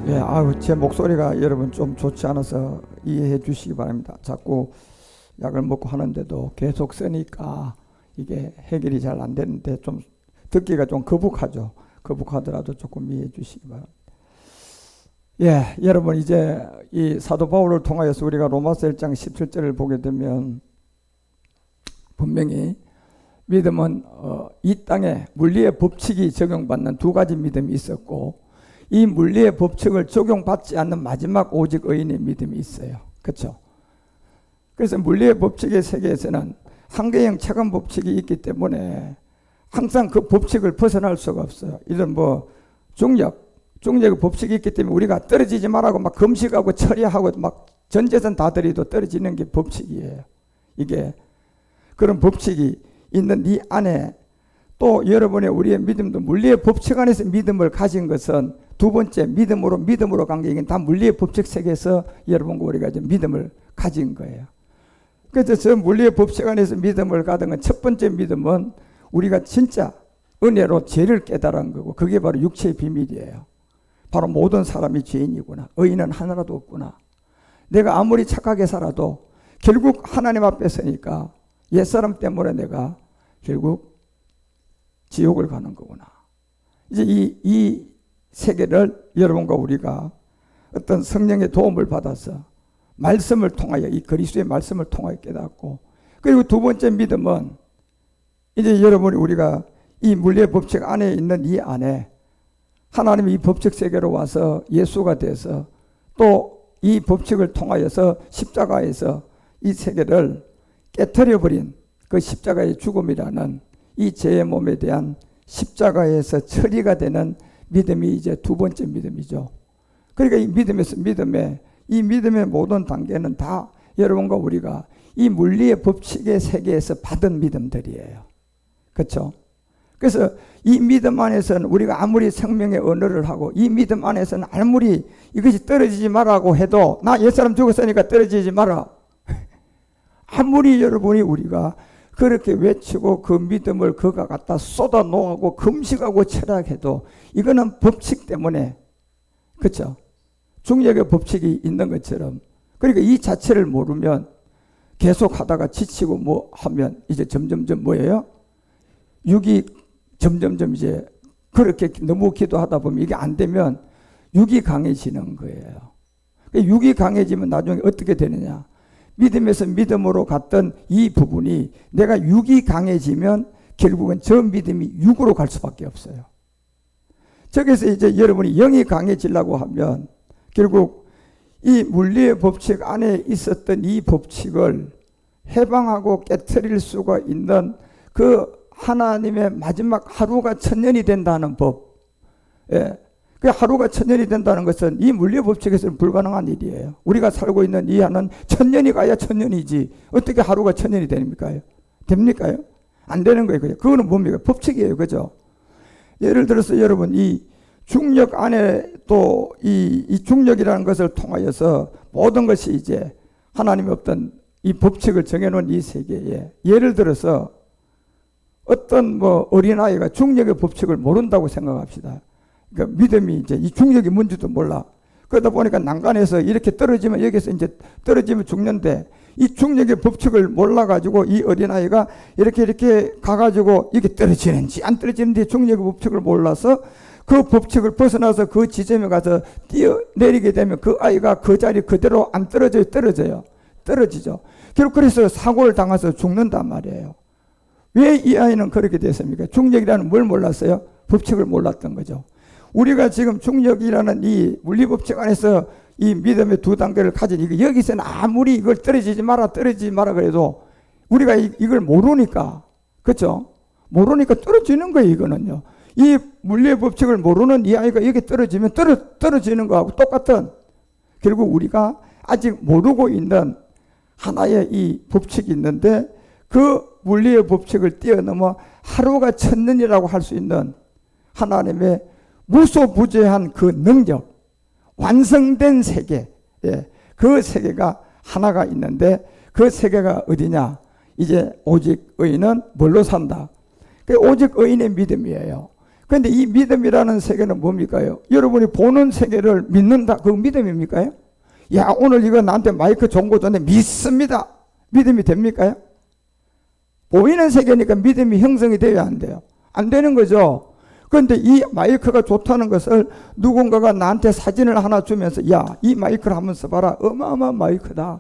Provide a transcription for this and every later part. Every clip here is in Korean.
예, 제 목소리가 여러분 좀 좋지 않아서 이해해 주시기 바랍니다. 자꾸 약을 먹고 하는데도 계속 쓰니까 이게 해결이 잘 안 되는데 좀 듣기가 좀 거북하죠. 거북하더라도 조금 이해해 주시기 바랍니다. 예, 여러분 이제 이 사도 바울을 통하여서 우리가 로마서 1장 17절을 보게 되면 분명히 믿음은 이 땅에 물리의 법칙이 적용받는 두 가지 믿음이 있었고, 이 물리의 법칙을 적용받지 않는 마지막 오직 의인의 믿음이 있어요. 그렇죠? 그래서 물리의 법칙의 세계에서는 한계형 체감 법칙이 있기 때문에 항상 그 법칙을 벗어날 수가 없어요. 이런 중력의 법칙이 있기 때문에 우리가 떨어지지 말라고 막 금식하고 처리하고 막 전재산 다 드리도 떨어지는 게 법칙이에요. 이게 그런 법칙이 있는 이 안에 또 여러분의 우리의 믿음도 물리의 법칙 안에서 믿음을 가진 것은 두 번째 믿음으로 간 게 이게 다 물리의 법칙 세계에서 여러분과 우리가 이제 믿음을 가진 거예요. 그래서 저 물리의 법칙 안에서 믿음을 가진 건 첫 번째 믿음은 우리가 진짜 은혜로 죄를 깨달은 거고, 그게 바로 육체의 비밀이에요. 바로 모든 사람이 죄인이구나. 의인은 하나라도 없구나. 내가 아무리 착하게 살아도 결국 하나님 앞에 서니까 옛사람 때문에 내가 결국 지옥을 가는 거구나. 이제 이 세계를 여러분과 우리가 어떤 성령의 도움을 받아서 말씀을 통하여, 이 그리스도의 말씀을 통하여 깨닫고, 그리고 두 번째 믿음은 이제 여러분이 우리가 이 물리의 법칙 안에 있는 이 안에 하나님이 이 법칙 세계로 와서 예수가 돼서 또 이 법칙을 통하여서 십자가에서 이 세계를 깨트려버린 그 십자가의 죽음이라는 이 죄의 몸에 대한 십자가에서 처리가 되는 믿음이 이제 두 번째 믿음이죠. 그러니까 이 믿음의 모든 단계는 다 여러분과 우리가 이 물리의 법칙의 세계에서 받은 믿음들이에요. 그렇죠? 그래서 이 믿음 안에서는 우리가 아무리 생명의 언어를 하고, 이 믿음 안에서는 아무리 이것이 떨어지지 말라고 해도, 나 옛사람 죽었으니까 떨어지지 마라, 아무리 여러분이 우리가 그렇게 외치고 그 믿음을 그가 갖다 쏟아 놓고 금식하고 철학해도 이거는 법칙 때문에, 그렇죠? 중력의 법칙이 있는 것처럼, 그러니까 이 자체를 모르면 계속 하다가 지치고 뭐 하면 이제 점점점 뭐예요? 육이 점점점 이제 그렇게 너무 기도하다 보면 이게 안 되면 육이 강해지는 거예요. 육이 강해지면 나중에 어떻게 되느냐? 믿음에서 믿음으로 갔던 이 부분이 내가 육이 강해지면 결국은 저 믿음이 육으로 갈 수밖에 없어요. 저기서 이제 여러분이 영이 강해지려고 하면 결국 이 물리의 법칙 안에 있었던 이 법칙을 해방하고 깨트릴 수가 있는 그 하나님의 마지막 하루가 천년이 된다는 법. 예. 그 하루가 천년이 된다는 것은 이 물리의 법칙에서는 불가능한 일이에요. 우리가 살고 있는 이 한은 천년이 가야 천년이지 어떻게 하루가 천년이 됩니까요? 됩니까요? 안 되는 거예요. 그거는 뭡니까? 법칙이에요. 그죠? 예를 들어서 여러분 이 중력 안에 또 이 중력이라는 것을 통하여서 모든 것이 이제 하나님의 어떤 이 법칙을 정해놓은 이 세계에, 예를 들어서 어떤 어린아이가 중력의 법칙을 모른다고 생각합시다. 그러니까 믿음이 이제 이 중력이 뭔지도 몰라. 그러다 보니까 난간에서 이렇게 떨어지면 여기서 이제 떨어지면 죽는데, 이 중력의 법칙을 몰라가지고 이 어린아이가 이렇게 가가지고 이게 떨어지는지 안 떨어지는지 중력의 법칙을 몰라서 그 법칙을 벗어나서 그 지점에 가서 뛰어내리게 되면 그 아이가 그 자리 그대로 안 떨어지죠. 결국 그래서 사고를 당해서 죽는단 말이에요. 왜 이 아이는 그렇게 됐습니까? 중력이라는 뭘 몰랐어요? 법칙을 몰랐던 거죠. 우리가 지금 중력이라는 이 물리법칙 안에서 이 믿음의 두 단계를 가진 여기서는 아무리 이걸 떨어지지 마라 그래도 우리가 이걸 모르니까, 그렇죠? 모르니까 떨어지는 거예요. 이거는요. 이 물리의 법칙을 모르는 이 아이가 여기 떨어지면 떨어지는 거하고 똑같은, 결국 우리가 아직 모르고 있는 하나의 이 법칙이 있는데, 그 물리의 법칙을 뛰어넘어 하루가 천년이라고 할 수 있는 하나님의 무소부재한 그 능력, 완성된 세계, 그 세계가 하나가 있는데, 그 세계가 어디냐? 이제 오직 의인은 뭘로 산다? 오직 의인의 믿음이에요. 그런데 이 믿음이라는 세계는 뭡니까요? 여러분이 보는 세계를 믿는다. 그거 믿음입니까요? 야, 오늘 이거 나한테 마이크 좋은 거 줬는데 믿습니다. 믿음이 됩니까요? 보이는 세계니까 믿음이 형성이 돼야 안 돼요. 안 되는 거죠. 그런데 이 마이크가 좋다는 것을 누군가가 나한테 사진을 하나 주면서 야, 이 마이크를 한번 써봐라. 어마어마한 마이크다.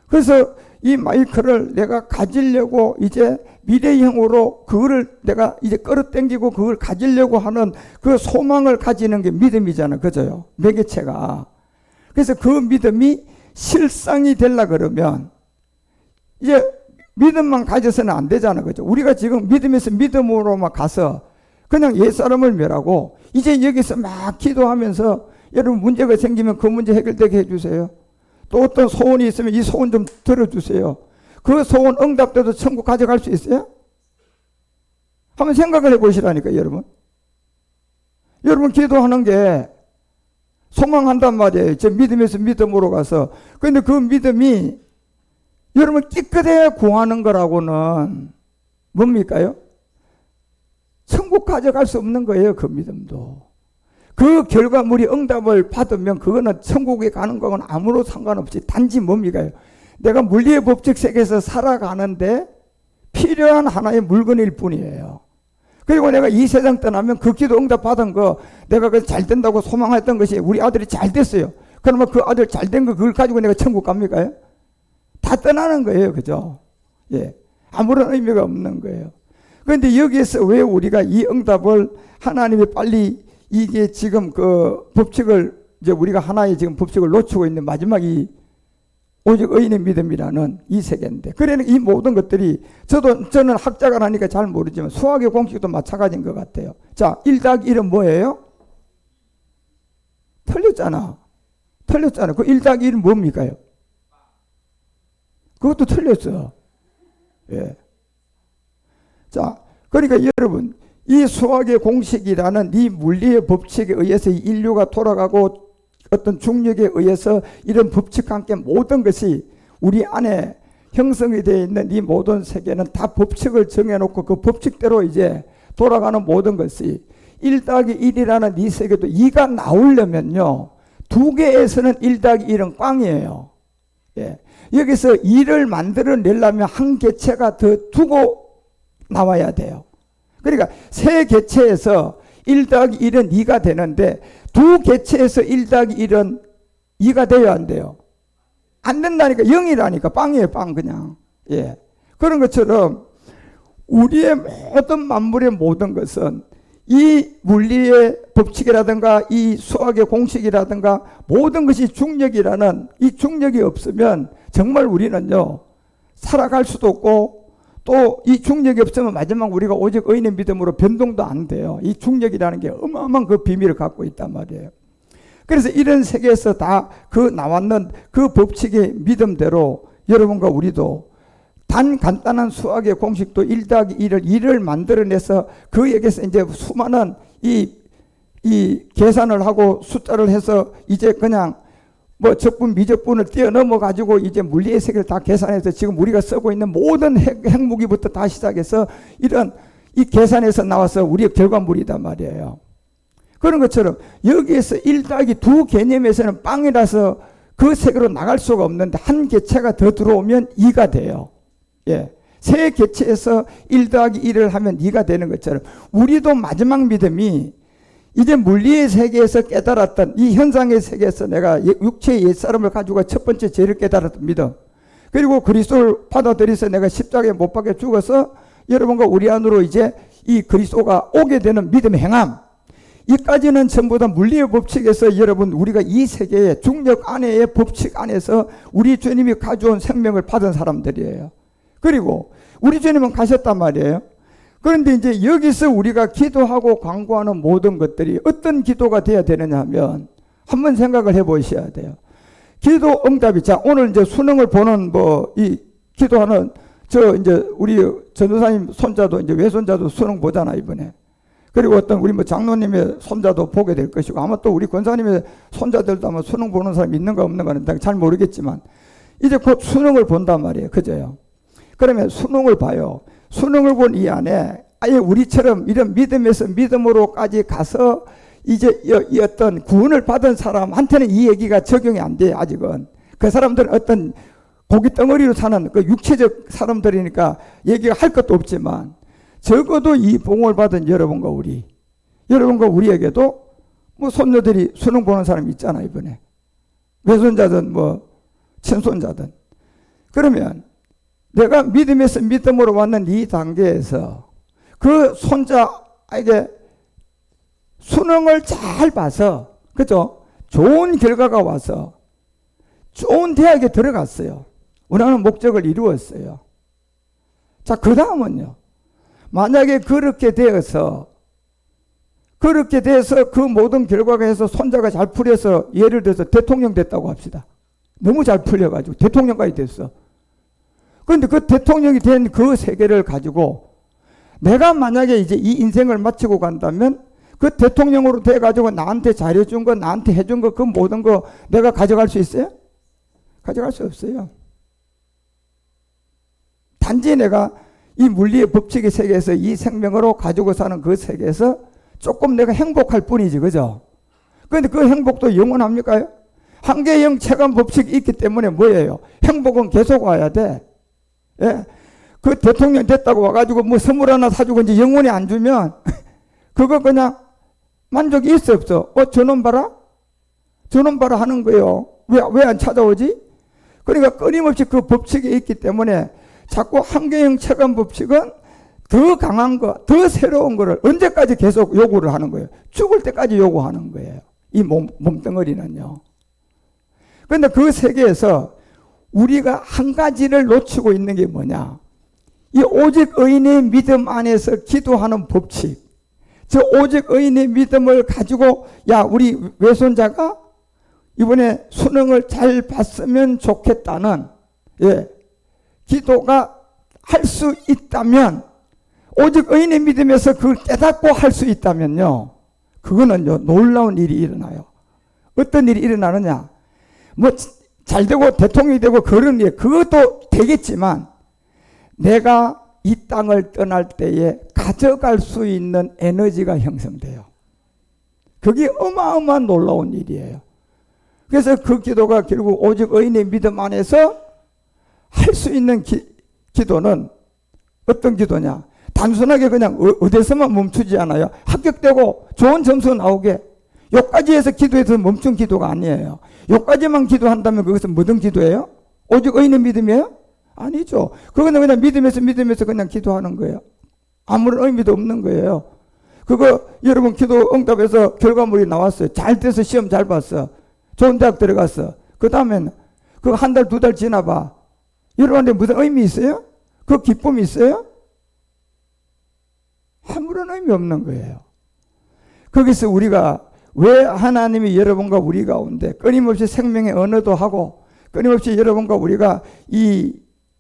그래서 이 마이크를 내가 가지려고 이제 미래형으로 그거를 내가 이제 끌어당기고 그걸 가지려고 하는 그 소망을 가지는 게 믿음이잖아요. 그죠? 매개체가. 그래서 그 믿음이 실상이 되려 그러면 이제 믿음만 가져서는 안 되잖아요. 그죠? 우리가 지금 믿음에서 믿음으로만 가서 그냥 옛사람을 멸하고 이제 여기서 막 기도하면서 여러분 문제가 생기면 그 문제 해결되게 해주세요. 또 어떤 소원이 있으면 이 소원 좀 들어주세요. 그 소원 응답돼도 천국 가져갈 수 있어요? 한번 생각을 해보시라니까 여러분. 여러분 기도하는 게 소망한단 말이에요. 저 믿음에서 믿음으로 가서. 그런데 그 믿음이 여러분 깨끗해야 구하는 거라고는 뭡니까요? 천국 가져갈 수 없는 거예요. 그 믿음도. 그 결과물이 응답을 받으면 그거는 천국에 가는 거는 아무런 상관없이 단지 뭡니까요? 내가 물리의 법칙 세계에서 살아가는데 필요한 하나의 물건일 뿐이에요. 그리고 내가 이 세상 떠나면 그 기도 응답 받은 거 내가 그 잘 된다고 소망했던 것이 우리 아들이 잘 됐어요. 그러면 그 아들 잘 된 거 그걸 가지고 내가 천국 갑니까? 다 떠나는 거예요. 그죠? 예. 아무런 의미가 없는 거예요. 그런데 여기에서 왜 우리가 이 응답을 하나님이 빨리 이게 지금 그 법칙을 이제 우리가 하나의 지금 법칙을 놓치고 있는 마지막이 오직 의인의 믿음이라는 이 세계인데, 그러니까 이 모든 것들이 저는 학자가 나니까 잘 모르지만 수학의 공식도 마찬가지인 것 같아요. 자, 1+1은 뭐예요? 틀렸잖아. 그 1+1은 뭡니까요? 그것도 틀렸어. 예. 자, 그러니까 여러분, 이 수학의 공식이라는 이 물리의 법칙에 의해서 이 인류가 돌아가고 어떤 중력에 의해서 이런 법칙과 함께 모든 것이 우리 안에 형성이 되어 있는 이 모든 세계는 다 법칙을 정해놓고 그 법칙대로 이제 돌아가는 모든 것이 1+1이라는 이 세계도 2가 나오려면요, 두 개에서는 1+1은 꽝이에요. 예. 여기서 2를 만들어내려면 한 개체가 더 두고 나와야 돼요. 그러니까 세 개체에서 1+1은 2가 되는데 두 개체에서 1+1은 2가 돼야 안 돼요. 안 된다니까. 0이라니까. 빵이에요. 빵 그냥. 예. 그런 것처럼 우리의 모든 만물의 모든 것은 이 물리의 법칙이라든가 이 수학의 공식이라든가 모든 것이 중력이라는 이 중력이 없으면 정말 우리는요 살아갈 수도 없고, 또 이 중력이 없으면 마지막 우리가 오직 의인의 믿음으로 변동도 안 돼요. 이 중력이라는 게 어마어마한 그 비밀을 갖고 있단 말이에요. 그래서 이런 세계에서 다 그 나왔는 그 법칙의 믿음대로 여러분과 우리도 단 간단한 수학의 공식도 1+1을 2를 만들어내서 그에게서 이제 수많은 이 계산을 하고 숫자를 해서 이제 그냥 뭐 적분 미적분을 뛰어넘어 가지고 이제 물리의 세계를 다 계산해서 지금 우리가 쓰고 있는 모든 핵무기부터 다 시작해서 이런 이 계산에서 나와서 우리의 결과물이단 말이에요. 그런 것처럼 여기에서 1+2 개념에서는 빵이라서 그 세계로 나갈 수가 없는데 한 개체가 더 들어오면 2가 돼요. 예. 세 개체에서 1+1을 하면 2가 되는 것처럼 우리도 마지막 믿음이 이제 물리의 세계에서 깨달았던 이 현상의 세계에서 내가 육체의 옛사람을 가지고 첫 번째 죄를 깨달았던 믿음, 그리고 그리스도를 받아들여서 내가 십자가에 못 박혀 죽어서 여러분과 우리 안으로 이제 이 그리스도가 오게 되는 믿음의 행함, 이까지는 전부 다 물리의 법칙에서 여러분 우리가 이 세계의 중력 안에의 법칙 안에서 우리 주님이 가져온 생명을 받은 사람들이에요. 그리고 우리 주님은 가셨단 말이에요. 그런데 이제 여기서 우리가 기도하고 간구하는 모든 것들이 어떤 기도가 되어야 되느냐 하면 한번 생각을 해 보셔야 돼요. 기도 응답이, 자, 오늘 이제 수능을 보는 이 기도하는 이제 우리 전도사님 손자도 이제 외손자도 수능 보잖아, 이번에. 그리고 어떤 우리 장로님의 손자도 보게 될 것이고, 아마 또 우리 권사님의 손자들도 아마 수능 보는 사람이 있는가 없는가는 잘 모르겠지만, 이제 곧 수능을 본단 말이에요. 그죠요? 그러면 수능을 봐요. 수능을 본 이 안에 아예 우리처럼 이런 믿음에서 믿음으로까지 가서 이제 이 어떤 구원을 받은 사람한테는 이 얘기가 적용이 안 돼요. 아직은. 그 사람들은 어떤 고기 덩어리로 사는 그 육체적 사람들이니까 얘기가 할 것도 없지만, 적어도 이 복음을 받은 여러분과 우리에게도 뭐 손녀들이 수능 보는 사람이 있잖아. 이번에 외손자든 뭐 친손자든. 그러면 내가 믿음에서 믿음으로 왔는 이 단계에서 그 손자에게 수능을 잘 봐서, 그죠? 좋은 결과가 와서 좋은 대학에 들어갔어요. 원하는 목적을 이루었어요. 자, 그 다음은요. 만약에 그렇게 돼서 그 모든 결과가 해서 손자가 잘 풀려서 예를 들어서 대통령 됐다고 합시다. 너무 잘 풀려가지고 대통령까지 됐어. 그런데 그 대통령이 된 그 세계를 가지고 내가 만약에 이제 이 인생을 마치고 간다면 그 대통령으로 돼가지고 나한테 잘해준 거, 나한테 해준 거, 그 모든 거 내가 가져갈 수 있어요? 가져갈 수 없어요. 단지 내가 이 물리의 법칙의 세계에서 이 생명으로 가지고 사는 그 세계에서 조금 내가 행복할 뿐이지, 그죠? 그런데 그 행복도 영원합니까? 한계형 체감 법칙이 있기 때문에 뭐예요? 행복은 계속 와야 돼. 예? 그 대통령 됐다고 와가지고 뭐 선물 하나 사주고 이제 영원히 안 주면 그거 그냥 만족이 있어 없어? 저놈 봐라? 저놈 봐라 하는 거예요. 왜 안 찾아오지? 그러니까 끊임없이 그 법칙이 있기 때문에 자꾸 한계형 체감 법칙은 더 강한 거, 더 새로운 거를 언제까지 계속 요구를 하는 거예요. 죽을 때까지 요구하는 거예요. 이 몸덩어리는요. 그런데 그 세계에서 우리가 한 가지를 놓치고 있는 게 뭐냐? 이 오직 의인의 믿음 안에서 기도하는 법칙. 저 오직 의인의 믿음을 가지고, 야, 우리 외손자가 이번에 수능을 잘 봤으면 좋겠다는, 예, 기도가 할 수 있다면, 오직 의인의 믿음에서 그걸 깨닫고 할 수 있다면요, 그거는요, 놀라운 일이 일어나요. 어떤 일이 일어나느냐? 뭐 잘 되고 대통령이 되고 그런 일, 그것도 되겠지만 내가 이 땅을 떠날 때에 가져갈 수 있는 에너지가 형성돼요. 그게 어마어마한 놀라운 일이에요. 그래서 그 기도가 결국 오직 의인의 믿음 안에서 할 수 있는 기도는 어떤 기도냐? 단순하게 그냥 어디서만 멈추지 않아요. 합격되고 좋은 점수 나오게 여기까지 해서 기도해서 멈춘 기도가 아니에요. 여기까지만 기도한다면 그것은 무슨 기도예요? 오직 의인의 믿음이에요? 아니죠. 그거는 그냥 믿음에서 그냥 기도하는 거예요. 아무런 의미도 없는 거예요. 그거 여러분 기도 응답해서 결과물이 나왔어요. 잘 돼서 시험 잘 봤어. 좋은 대학 들어갔어. 그 다음에는 그 한 달, 두 달 지나봐. 여러분한테 무슨 의미 있어요? 그 기쁨이 있어요? 아무런 의미 없는 거예요. 거기서 우리가 왜 하나님이 여러분과 우리 가운데 끊임없이 생명의 언어도 하고 끊임없이 여러분과 우리가 이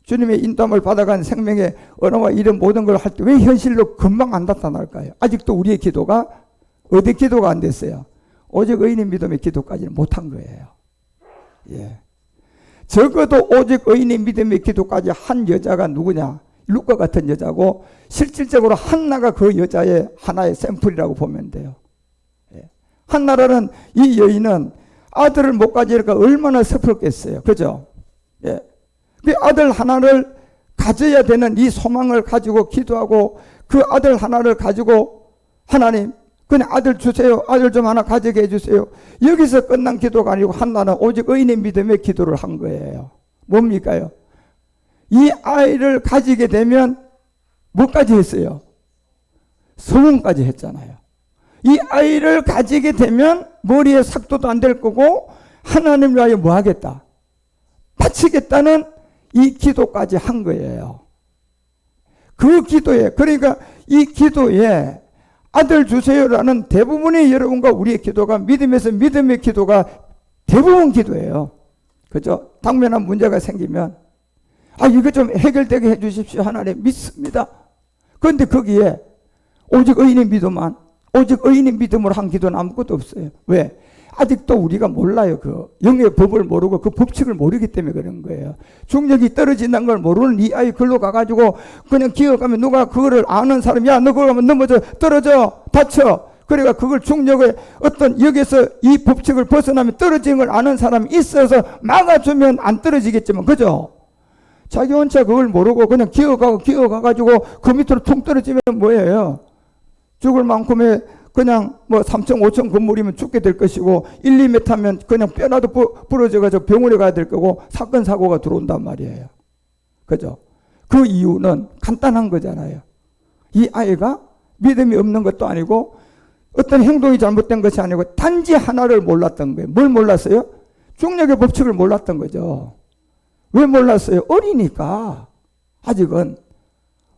주님의 인도함을 받아간 생명의 언어와 이런 모든 걸 할 때 왜 현실로 금방 안 나타날까요? 아직도 우리의 기도가 어디 기도가 안 됐어요? 오직 의인의 믿음의 기도까지는 못한 거예요. 예. 적어도 오직 의인의 믿음의 기도까지 한 여자가 누구냐? 룻과 같은 여자고 실질적으로 한나가 그 여자의 하나의 샘플이라고 보면 돼요. 예. 한나라는 이 여인은 아들을 못 가지니까 얼마나 슬펐겠어요. 그죠? 예. 그 아들 하나를 가져야 되는 이 소망을 가지고 기도하고 그 아들 하나를 가지고 하나님 그냥 아들 주세요. 아들 좀 하나 가지게 해주세요. 여기서 끝난 기도가 아니고 한나는 오직 의인의 믿음의 기도를 한 거예요. 뭡니까요? 이 아이를 가지게 되면 뭐까지 했어요? 서원까지 했잖아요. 이 아이를 가지게 되면 머리에 삭도도 안 될 거고 하나님 위하여 뭐 하겠다? 바치겠다는 이 기도까지 한 거예요. 그 기도에, 그러니까 이 기도에 아들 주세요라는 대부분의 여러분과 우리의 기도가 믿음에서 믿음의 기도가 대부분 기도예요. 그죠? 당면한 문제가 생기면 이거 좀 해결되게 해주십시오. 하나님 믿습니다. 그런데 거기에 오직 의인의 믿음만 오직 의인의 믿음으로 한 기도는 아무것도 없어요. 왜? 아직도 우리가 몰라요. 그 영의 법을 모르고 그 법칙을 모르기 때문에 그런 거예요. 중력이 떨어진다는 걸 모르는 이 아이 글로 가가지고 그냥 기어가면 누가 그거를 아는 사람이 야 너 그거 가면 넘어져 떨어져 다쳐. 그러니까 그걸 중력의 어떤 여기서 이 법칙을 벗어나면 떨어지는 걸 아는 사람이 있어서 막아주면 안 떨어지겠지만 그죠? 자기 혼자 그걸 모르고 그냥 기어가가지고 그 밑으로 퉁 떨어지면 뭐예요? 죽을 만큼의 그냥 뭐 3층 5층 건물이면 죽게 될 것이고 1, 2m면 그냥 뼈라도 부러져가지고 병원에 가야 될 거고 사건 사고가 들어온단 말이에요. 그죠? 그 이유는 간단한 거잖아요. 이 아이가 믿음이 없는 것도 아니고 어떤 행동이 잘못된 것이 아니고 단지 하나를 몰랐던 거예요. 뭘 몰랐어요? 중력의 법칙을 몰랐던 거죠. 왜 몰랐어요? 어리니까. 아직은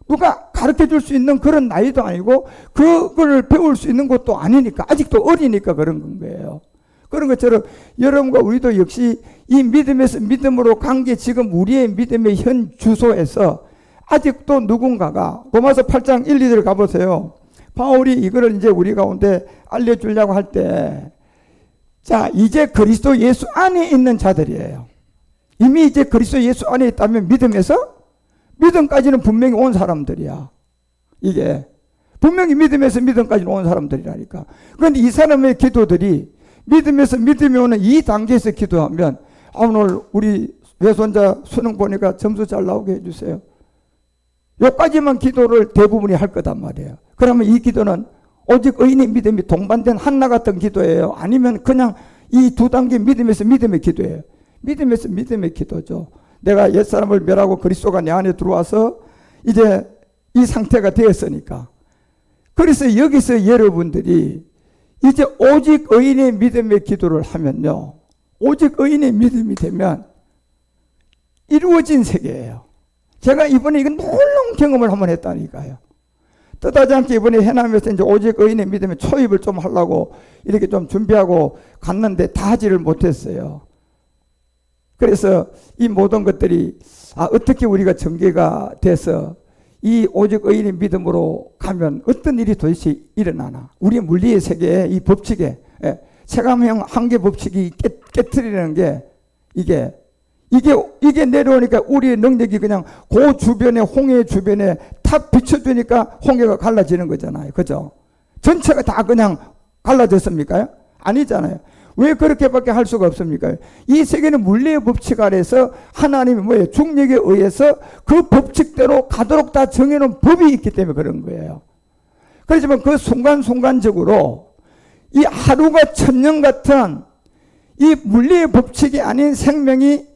누가 가르쳐 줄 수 있는 그런 나이도 아니고 그걸 배울 수 있는 것도 아니니까 아직도 어리니까 그런 거예요. 그런 것처럼 여러분과 우리도 역시 이 믿음에서 믿음으로 간 게 지금 우리의 믿음의 현 주소에서 아직도 누군가가 로마서 8장 1, 2절 가보세요. 바울이 이거를 이제 우리 가운데 알려주려고 할 때 자 이제 그리스도 예수 안에 있는 자들이에요. 이미 이제 그리스도 예수 안에 있다면 믿음까지는 분명히 온 사람들이야. 이게 분명히 믿음에서 믿음까지는 온 사람들이라니까. 그런데 이 사람의 기도들이 믿음에서 믿음이 오는 이 단계에서 기도하면 오늘 우리 외손자 수능 보니까 점수 잘 나오게 해주세요. 여기까지만 기도를 대부분이 할 거단 말이에요. 그러면 이 기도는 오직 의인의 믿음이 동반된 한나 같은 기도예요? 아니면 그냥 이 두 단계 믿음에서 믿음의 기도예요? 믿음에서 믿음의 기도죠. 내가 옛사람을 멸하고 그리스도가 내 안에 들어와서 이제 이 상태가 되었으니까. 그래서 여기서 여러분들이 이제 오직 의인의 믿음의 기도를 하면요. 오직 의인의 믿음이 되면 이루어진 세계예요. 제가 이번에 이건 놀라운 경험을 한번 했다니까요. 뜻하지 않게 이번에 해남에서 이제 오직 의인의 믿음에 초입을 좀 하려고 이렇게 좀 준비하고 갔는데 다 하지를 못했어요. 그래서 이 모든 것들이 어떻게 우리가 전개가 돼서 이 오직 의인의 믿음으로 가면 어떤 일이 도대체 일어나나. 우리 물리의 세계에 이 법칙에 체감형 한계 법칙이 깨트리는 게 이게 내려오니까 우리의 능력이 그냥 그 주변에 홍해 주변에 탁 비춰주니까 홍해가 갈라지는 거잖아요. 그죠? 전체가 다 그냥 갈라졌습니까? 아니잖아요. 왜 그렇게밖에 할 수가 없습니까? 이 세계는 물리의 법칙 아래서 하나님이 뭐예요? 중력에 의해서 그 법칙대로 가도록 다 정해놓은 법이 있기 때문에 그런 거예요. 그렇지만 그 순간순간적으로 이 하루가 천년 같은 이 물리의 법칙이 아닌 생명이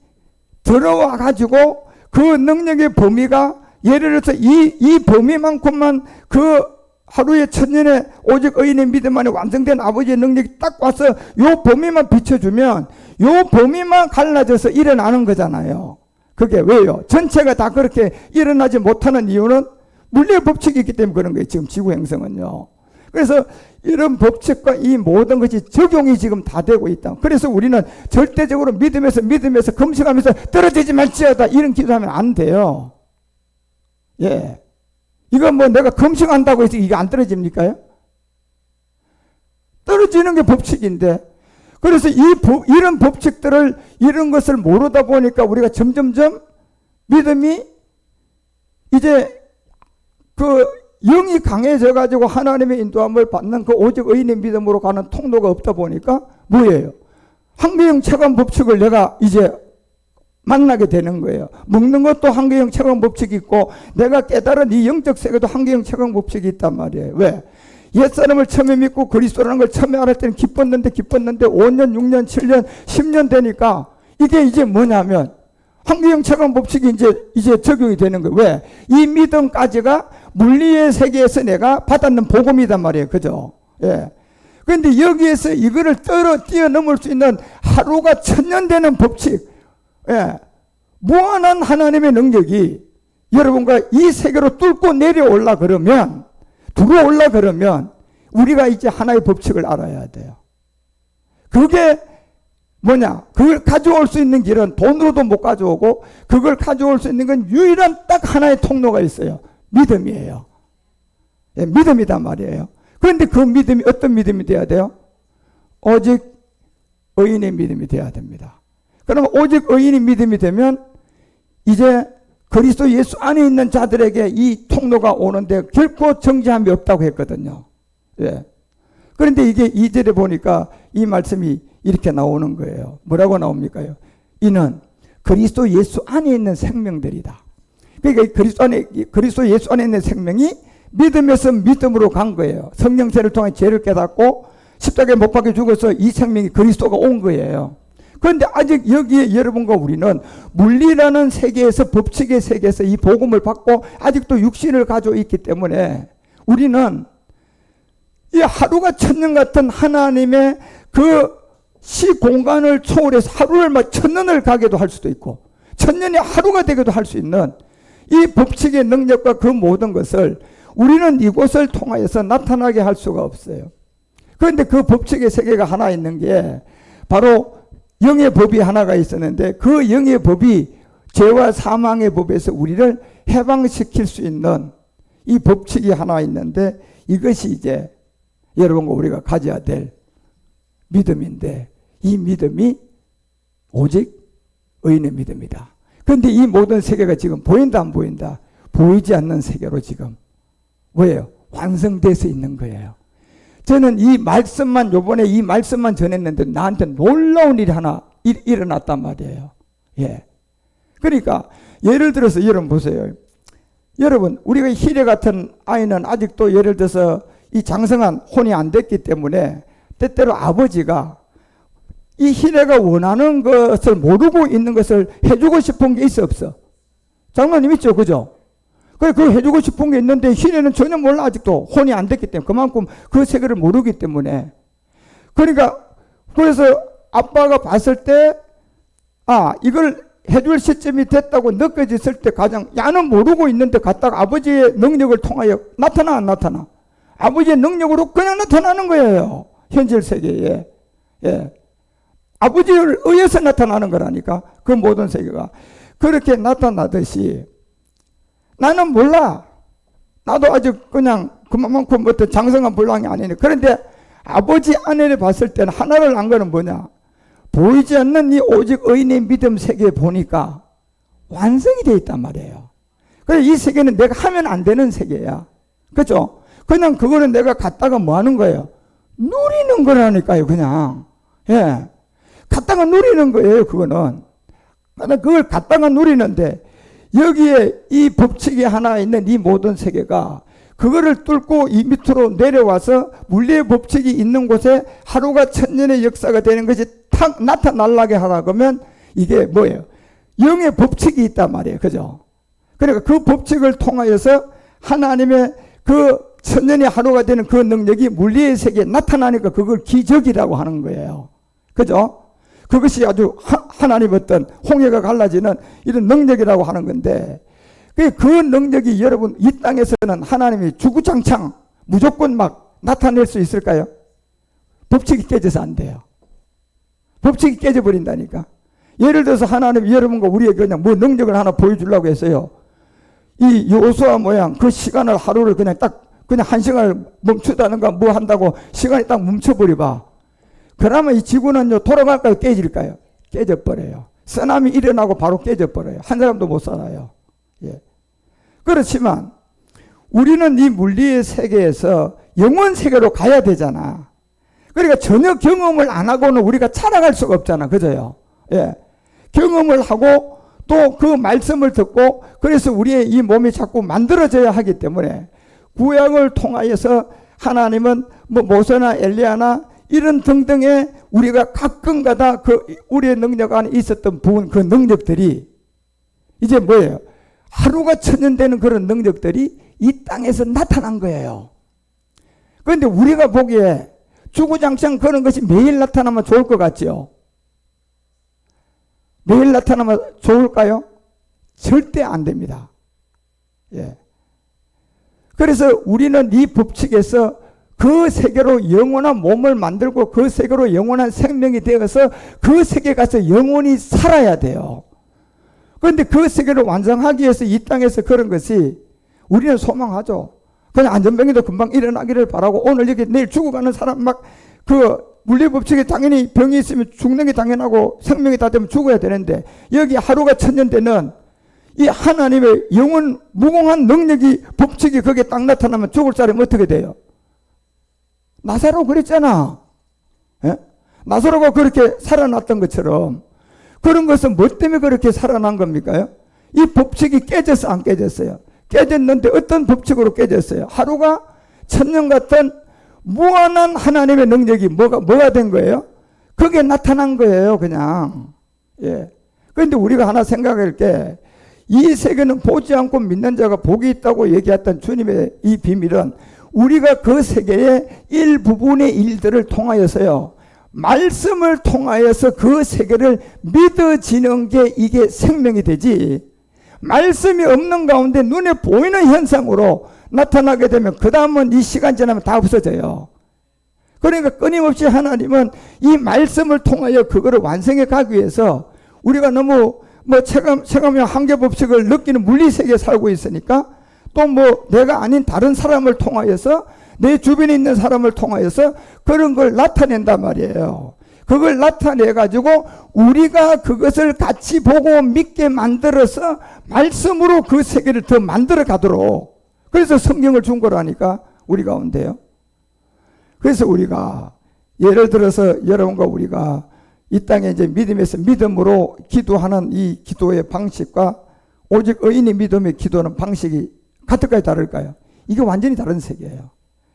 들어와 가지고 그 능력의 범위가 예를 들어서 이 범위만큼만 그 하루에 천년에 오직 의인의 믿음 안에 완성된 아버지의 능력이 딱 와서 요 범위만 비춰주면 요 범위만 갈라져서 일어나는 거잖아요. 그게 왜요? 전체가 다 그렇게 일어나지 못하는 이유는 물리의 법칙이 있기 때문에 그런 거예요. 지금 지구 행성은요. 그래서 이런 법칙과 이 모든 것이 적용이 지금 다 되고 있다. 그래서 우리는 절대적으로 믿음에서 금식하면서 떨어지지 말지어다 이런 기도하면 안 돼요. 예. 이건 뭐 내가 금식한다고 해서 이게 안 떨어집니까요? 떨어지는 게 법칙인데. 그래서 이런 법칙들을 이런 것을 모르다 보니까 우리가 점점점 믿음이 이제 그 영이 강해져 가지고 하나님의 인도함을 받는 그 오직 의인의 믿음으로 가는 통로가 없다 보니까 뭐예요? 한계형 체감 법칙을 내가 이제 만나게 되는 거예요. 먹는 것도 한계형 체감 법칙이 있고 내가 깨달은 이 영적 세계도 한계형 체감 법칙이 있단 말이에요. 왜? 옛사람을 처음에 믿고 그리스도라는 걸 처음에 알았을 때는 기뻤는데 5년, 6년, 7년, 10년 되니까 이게 이제 뭐냐면 한계형 체감 법칙이 이제 적용이 되는 거예요. 왜? 이 믿음까지가 물리의 세계에서 내가 받았는 복음이단 말이에요. 그죠? 예. 그런데 여기에서 이거를 뛰어넘을 수 있는 하루가 천년 되는 법칙, 예. 무한한 하나님의 능력이 여러분과 이 세계로 뚫고 들어올라 그러면 우리가 이제 하나의 법칙을 알아야 돼요. 그게 뭐냐? 그걸 가져올 수 있는 길은 돈으로도 못 가져오고 그걸 가져올 수 있는 건 유일한 딱 하나의 통로가 있어요. 믿음이에요. 예, 믿음이단 말이에요. 그런데 그 믿음이 어떤 믿음이 돼야 돼요? 오직 의인의 믿음이 돼야 됩니다. 그러면 오직 의인의 믿음이 되면 이제 그리스도 예수 안에 있는 자들에게 이 통로가 오는데 결코 정죄함이 없다고 했거든요. 예. 그런데 이게 2절에 보니까 이 말씀이 이렇게 나오는 거예요. 뭐라고 나옵니까요? 이는 그리스도 예수 안에 있는 생명들이다. 그러니까 그리스도 예수 안에 있는 생명이 믿음에서 믿음으로 간 거예요. 성령세를 통해 죄를 깨닫고 십자가에 못 박혀 죽어서 이 생명이 그리스도가 온 거예요. 그런데 아직 여기에 여러분과 우리는 물리라는 세계에서, 법칙의 세계에서 이 복음을 받고 아직도 육신을 가지고 있기 때문에 우리는 이 하루가 천년 같은 하나님의 그 시공간을 초월해서 하루를 막 천년을 가게도 할 수도 있고 천년이 하루가 되기도 할 수 있는 이 법칙의 능력과 그 모든 것을 우리는 이곳을 통하여서 나타나게 할 수가 없어요. 그런데 그 법칙의 세계가 하나 있는 게 바로 영의 법이 하나가 있었는데 그 영의 법이 죄와 사망의 법에서 우리를 해방시킬 수 있는 이 법칙이 하나 있는데 이것이 이제 여러분과 우리가 가져야 될 믿음인데 이 믿음이 오직 의인의 믿음이다. 그런데 이 모든 세계가 지금 보인다 안 보인다? 보이지 않는 세계로 지금 뭐예요? 완성돼서 있는 거예요. 저는 이 말씀만 요번에 이 말씀만 전했는데 나한테 놀라운 일이 하나 일어났단 말이에요. 예. 그러니까 예를 들어서 여러분 보세요. 여러분 우리가 희례 같은 아이는 아직도 예를 들어서 이 장성한 혼이 안 됐기 때문에 때때로 아버지가 이 희례가 원하는 것을 모르고 있는 것을 해주고 싶은 게 있어 없어? 장로님 있죠, 그죠? 그 해주고 싶은 게 있는데 희례는 전혀 몰라. 아직도 혼이 안 됐기 때문에 그만큼 그 세계를 모르기 때문에 그러니까 그래서 아빠가 봤을 때 이걸 해줄 시점이 됐다고 느껴졌을 때 가장 야는 모르고 있는데 갔다가 아버지의 능력을 통하여 나타나 안 나타나? 아버지의 능력으로 그냥 나타나는 거예요. 현실 세계에. 예. 아버지를 의해서 나타나는 거라니까. 그 모든 세계가. 그렇게 나타나듯이 나는 몰라. 나도 아직 그냥 그만큼 어떤 장성한 불량이 아니네. 그런데 아버지 안에를 봤을 때는 하나를 안 거는 뭐냐? 보이지 않는 이 오직 의인의 믿음 세계에 보니까 완성이 되어 있단 말이에요. 그래서 이 세계는 내가 하면 안 되는 세계야. 그죠? 그냥 그거는 내가 갖다가 뭐 하는 거예요? 누리는 거라니까요, 그냥. 예. 갖다가 누리는 거예요, 그거는. 그걸 갖다가 누리는데, 여기에 이 법칙이 하나 있는 이 모든 세계가 그거를 뚫고 이 밑으로 내려와서 물리의 법칙이 있는 곳에 하루가 천년의 역사가 되는 것이 탁 나타나려게 하라 그러면 이게 뭐예요? 영의 법칙이 있단 말이에요. 그죠? 그러니까 그 법칙을 통하여서 하나님의 그 천년이 하루가 되는 그 능력이 물리의 세계에 나타나니까 그걸 기적이라고 하는 거예요. 그죠? 그것이 아주 하나님 어떤 홍해가 갈라지는 이런 능력이라고 하는 건데 그 능력이 여러분 이 땅에서는 하나님이 주구장창 무조건 막 나타낼 수 있을까요? 법칙이 깨져서 안 돼요. 법칙이 깨져버린다니까. 예를 들어서 하나님 여러분과 우리에게 그냥 뭐 능력을 하나 보여주려고 했어요. 이 여호수아 모양 그 시간을 하루를 그냥 한 시간을 멈추다는가 뭐 한다고 시간이 딱 멈춰버려봐. 그러면 이 지구는요 돌아갈까요? 깨질까요? 깨져버려요. 쓰나미 일어나고 바로 깨져버려요. 한 사람도 못 살아요. 예. 그렇지만 우리는 이 물리의 세계에서 영원 세계로 가야 되잖아. 그러니까 전혀 경험을 안 하고는 우리가 살아갈 수가 없잖아. 그죠요? 예. 경험을 하고 또 그 말씀을 듣고 그래서 우리의 이 몸이 자꾸 만들어져야 하기 때문에 구약을 통하여서 하나님은 뭐 모세나 엘리야나 이런 등등의 우리가 가끔가다 그 우리의 능력 안에 있었던 부분 그 능력들이 이제 뭐예요? 하루가 천년 되는 그런 능력들이 이 땅에서 나타난 거예요. 그런데 우리가 보기에 주구장창 그런 것이 매일 나타나면 좋을 것 같죠? 매일 나타나면 좋을까요? 절대 안 됩니다. 예. 그래서 우리는 이 법칙에서 그 세계로 영원한 몸을 만들고 그 세계로 영원한 생명이 되어서 그 세계에 가서 영원히 살아야 돼요. 그런데 그 세계를 완성하기 위해서 이 땅에서 그런 것이 우리는 소망하죠. 그냥 안전병이도 금방 일어나기를 바라고, 오늘 여기 내일 죽어가는 사람 막 그 물리법칙에 당연히 병이 있으면 죽는 게 당연하고 생명이 다 되면 죽어야 되는데, 여기 하루가 천년대는 이 하나님의 영원 무궁한 능력이, 법칙이 거기에 딱 나타나면 죽을 사람이 어떻게 돼요? 나사로 그랬잖아. 예? 나사로가 그렇게 살아났던 것처럼, 그런 것은 뭐 때문에 그렇게 살아난 겁니까? 이 법칙이 깨졌어, 안 깨졌어요? 깨졌는데 어떤 법칙으로 깨졌어요? 하루가 천년 같은 무한한 하나님의 능력이 뭐가 된 거예요? 그게 나타난 거예요, 그냥. 예. 그런데 우리가 하나 생각할 게, 이 세계는 보지 않고 믿는 자가 복이 있다고 얘기했던 주님의 이 비밀은, 우리가 그 세계의 일부분의 일들을 통하여서요, 말씀을 통하여서 그 세계를 믿어지는 게 이게 생명이 되지, 말씀이 없는 가운데 눈에 보이는 현상으로 나타나게 되면 그 다음은 이 시간 지나면 다 없어져요. 그러니까 끊임없이 하나님은 이 말씀을 통하여 그거를 완성해 가기 위해서, 우리가 너무 체감의 한계 법칙을 느끼는 물리세계에 살고 있으니까, 또 내가 아닌 다른 사람을 통하여서, 내 주변에 있는 사람을 통하여서 그런 걸 나타낸단 말이에요. 그걸 나타내 가지고 우리가 그것을 같이 보고 믿게 만들어서 말씀으로 그 세계를 더 만들어 가도록, 그래서 성경을 준 거라니까, 우리 가운데요. 그래서 우리가 예를 들어서 여러분과 우리가 이 땅에 이제 믿음에서 믿음으로 기도하는 이 기도의 방식과 오직 의인의 믿음의 기도하는 방식이 같을까요, 다를까요? 이게 완전히 다른 세계예요.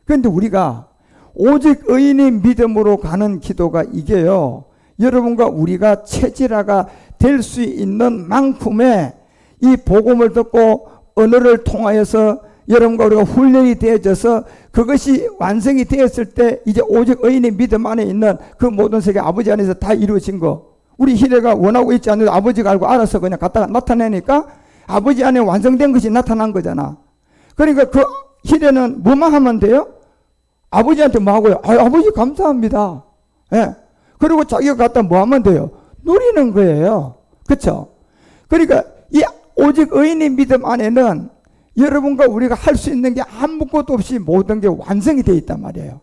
그런데 우리가 오직 의인의 믿음으로 가는 기도가 이게요, 여러분과 우리가 체질화가 될 수 있는 만큼의 이 복음을 듣고 언어를 통하여서 여러분과 우리가 훈련이 되어져서 그것이 완성이 되었을 때, 이제 오직 의인의 믿음 안에 있는 그 모든 세계 아버지 안에서 다 이루어진 거, 우리 희대가 원하고 있지 않아도 아버지가 알고 알아서 그냥 갖다가 나타내니까 아버지 안에 완성된 것이 나타난 거잖아. 그러니까 그 희대는 뭐만 하면 돼요? 아버지한테 뭐 하고요? 아버지 감사합니다. 예. 그리고 자기가 갖다 뭐 하면 돼요? 누리는 거예요. 그쵸? 그러니까 이 오직 의인의 믿음 안에는 여러분과 우리가 할 수 있는 게 아무것도 없이 모든 게 완성이 되어 있단 말이에요.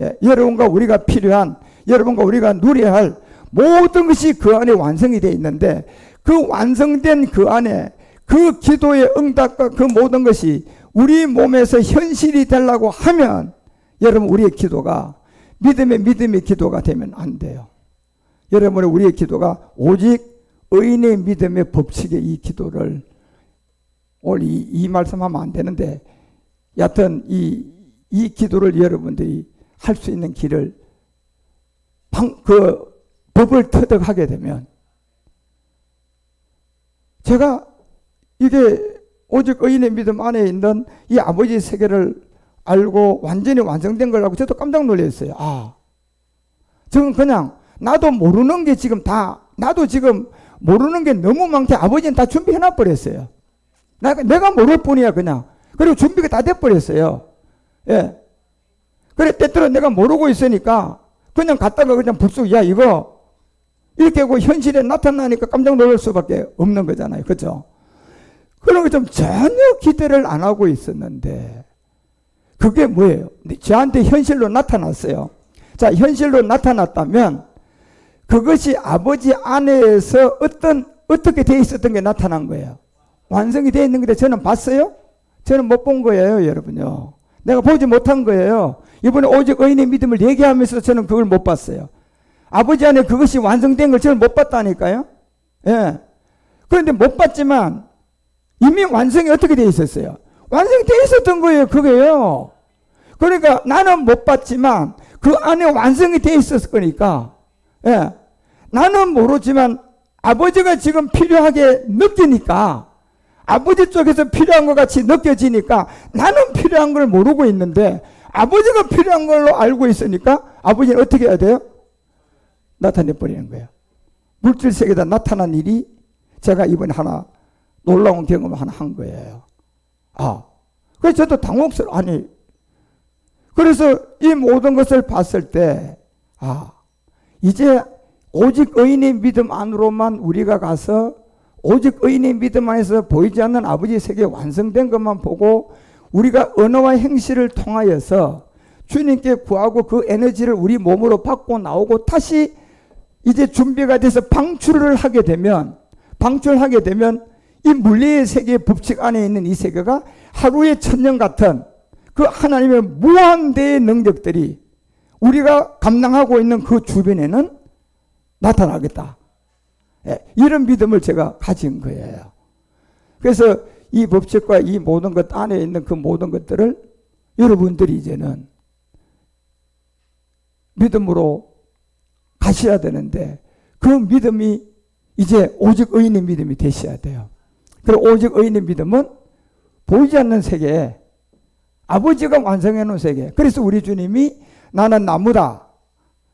예. 여러분과 우리가 필요한, 여러분과 우리가 누려야 할 모든 것이 그 안에 완성이 되어 있는데, 그 완성된 그 안에 그 기도의 응답과 그 모든 것이 우리 몸에서 현실이 되려고 하면, 여러분 우리의 기도가 믿음의 기도가 되면 안 돼요. 여러분의 우리의 기도가 오직 의인의 믿음의 법칙의 이 기도를, 오늘 이 말씀하면 안 되는데, 여하튼 이 기도를 여러분들이 할 수 있는 길을, 그 법을 터득하게 되면, 제가 이게 오직 의인의 믿음 안에 있는 이 아버지의 세계를 알고 완전히 완성된 걸 알고 저도 깜짝 놀랐어요. 지금 그냥 나도 모르는 게 지금 나도 지금 모르는 게 너무 많게 아버지는 다 준비해놔 버렸어요. 내가 모를 뿐이야, 그냥. 그리고 준비가 다 돼버렸어요. 예. 그래, 때때로 내가 모르고 있으니까 그냥 갔다가 그냥 불쑥, 야, 이거 이렇게 하고 현실에 나타나니까 깜짝 놀랄 수밖에 없는 거잖아요. 그죠? 그런 거 좀 전혀 기대를 안 하고 있었는데, 그게 뭐예요? 저한테 현실로 나타났어요. 자, 현실로 나타났다면 그것이 아버지 안에서 어떻게 돼 있었던 게 나타난 거예요. 완성이 되어 있는 건데 저는 봤어요? 저는 못 본 거예요, 여러분요. 내가 보지 못한 거예요. 이번에 오직 의인의 믿음을 얘기하면서 저는 그걸 못 봤어요. 아버지 안에 그것이 완성된 걸 저는 못 봤다니까요. 예. 그런데 못 봤지만 이미 완성이 어떻게 되어 있었어요? 완성이 되어 있었던 거예요, 그게요. 그러니까 나는 못 봤지만 그 안에 완성이 되어 있었을 거니까, 예. 나는 모르지만 아버지가 지금 필요하게 느끼니까, 아버지 쪽에서 필요한 것 같이 느껴지니까 나는 필요한 걸 모르고 있는데 아버지가 필요한 걸로 알고 있으니까 아버지는 어떻게 해야 돼요? 나타내버리는 거예요. 물질 세계에다 나타난 일이 제가 이번에 하나 놀라운 경험을 하나 한 거예요. 그래서 저도 아니, 그래서 이 모든 것을 봤을 때, 이제 오직 의인의 믿음 안으로만 우리가 가서 오직 의인의 믿음 안에서 보이지 않는 아버지의 세계 완성된 것만 보고 우리가 언어와 행실을 통하여서 주님께 구하고 그 에너지를 우리 몸으로 받고 나오고 다시 이제 준비가 돼서 방출을 하게 되면 이 물리의 세계의 법칙 안에 있는 이 세계가 하루의 천년 같은 그 하나님의 무한대의 능력들이 우리가 감당하고 있는 그 주변에는 나타나겠다. 예, 이런 믿음을 제가 가진 거예요. 그래서 이 법칙과 이 모든 것 안에 있는 그 모든 것들을 여러분들이 이제는 믿음으로 가셔야 되는데 그 믿음이 이제 오직 의인의 믿음이 되셔야 돼요. 그리고 오직 의인의 믿음은 보이지 않는 세계에 아버지가 완성해 놓은 세계. 그래서 우리 주님이 나는 나무다.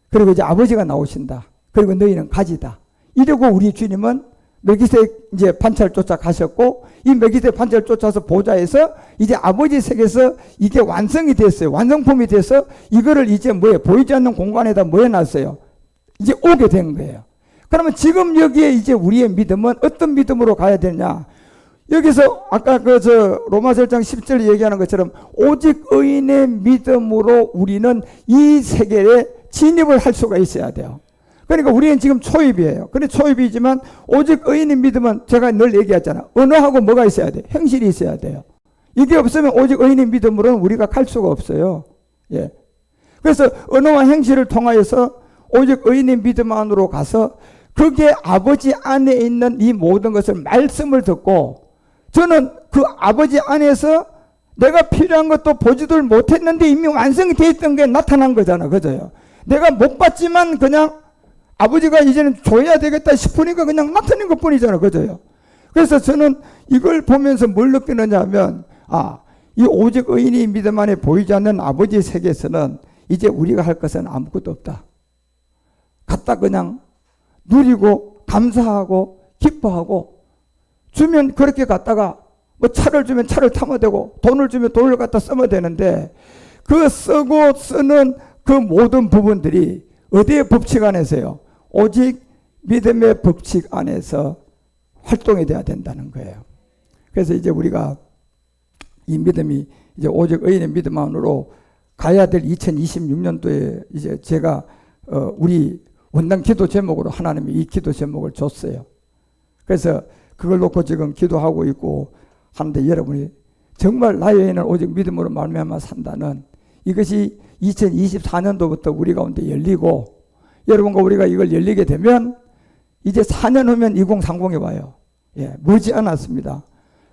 그리고 이제 아버지가 나오신다. 그리고 너희는 가지다. 이러고 우리 주님은 멜기세덱 이제 판차를 쫓아 가셨고 이 멜기세덱 판차를 쫓아서 보좌에서 이제 아버지 세계에서 이게 완성이 됐어요. 완성품이 돼서 이거를 이제 뭐예요? 보이지 않는 공간에다 뭐 해놨어요? 이제 오게 된 거예요. 그러면 지금 여기에 이제 우리의 믿음은 어떤 믿음으로 가야 되냐? 여기서 아까 로마서 1장 10절 얘기하는 것처럼 오직 의인의 믿음으로 우리는 이 세계에 진입을 할 수가 있어야 돼요. 그러니까 우리는 지금 초입이에요. 근데 초입이지만 오직 의인의 믿음은 제가 늘 얘기했잖아. 언어하고 뭐가 있어야 돼? 행실이 있어야 돼요. 이게 없으면 오직 의인의 믿음으로는 우리가 갈 수가 없어요. 예. 그래서 언어와 행실을 통하여서 오직 의인의 믿음 안으로 가서 그게 아버지 안에 있는 이 모든 것을 말씀을 듣고 저는 그 아버지 안에서 내가 필요한 것도 보지도 못했는데 이미 완성이 되어 있던 게 나타난 거잖아. 그죠요? 내가 못 봤지만 그냥 아버지가 이제는 줘야 되겠다 싶으니까 그냥 나타낸 것 뿐이잖아. 그죠요? 그래서 저는 이걸 보면서 뭘 느끼느냐 하면 이 오직 의인이 믿음 안에 보이지 않는 아버지 세계에서는 이제 우리가 할 것은 아무것도 없다. 갖다 그냥 누리고 감사하고 기뻐하고 주면 그렇게 갖다가 뭐 차를 주면 차를 타면 되고 돈을 주면 돈을 갖다 쓰면 되는데 그 쓰고 쓰는 그 모든 부분들이 어디의 법칙 안에서요? 오직 믿음의 법칙 안에서 활동이 돼야 된다는 거예요. 그래서 이제 우리가 이 믿음이 이제 오직 의인의 믿음 안으로 가야 될 2026년도에 이제 제가 우리 원당 기도 제목으로 하나님이 이 기도 제목을 줬어요. 그래서 그걸 놓고 지금 기도하고 있고 하는데 여러분이 정말 나에게는 오직 믿음으로 말미암아 산다는 이것이 2024년도부터 우리 가운데 열리고 여러분과 우리가 이걸 열리게 되면 이제 4년 후면 2030이 와요. 예, 머지 않았습니다.